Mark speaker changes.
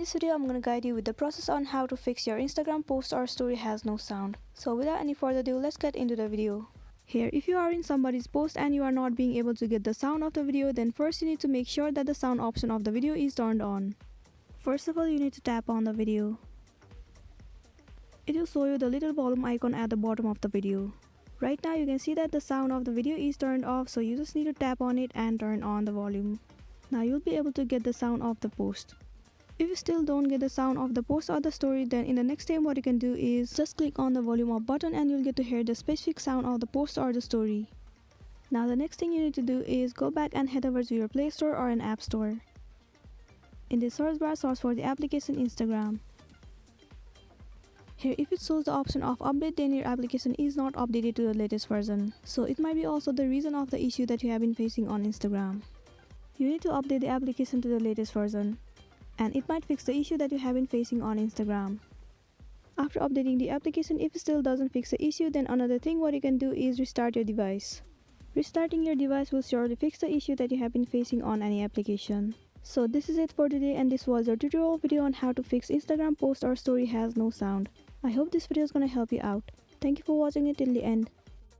Speaker 1: this video, I'm gonna guide you with the process on how to fix your Instagram post or story has no sound. So without any further ado, let's get into the video. Here, if you are in somebody's post and you are not being able to get the sound of the video, then first you need to make sure that the sound option of the video is turned on. First of all, you need to tap on the video. It will show you the little volume icon at the bottom of the video. Right now you can see that the sound of the video is turned off, so you just need to tap on it and turn on the volume. Now you'll be able to get the sound of the post. If you still don't get the sound of the post or the story, then in the next step what you can do is just click on the volume up button and you'll get to hear the specific sound of the post or the story. Now the next thing you need to do is go back and head over to your Play Store or an App Store. In the search bar, search for the application Instagram. Here, if it shows the option of update, then your application is not updated to the latest version. So it might be also the reason of the issue that you have been facing on Instagram. You need to update the application to the latest version, and it might fix the issue that you have been facing on Instagram. After updating the application, if it still doesn't fix the issue, then another thing what you can do is restart your device. Restarting your device will surely fix the issue that you have been facing on any application. So this is it for today, and this was a tutorial video on how to fix Instagram post or story has no sound. I hope this video is gonna help you out. Thank you for watching it till the end.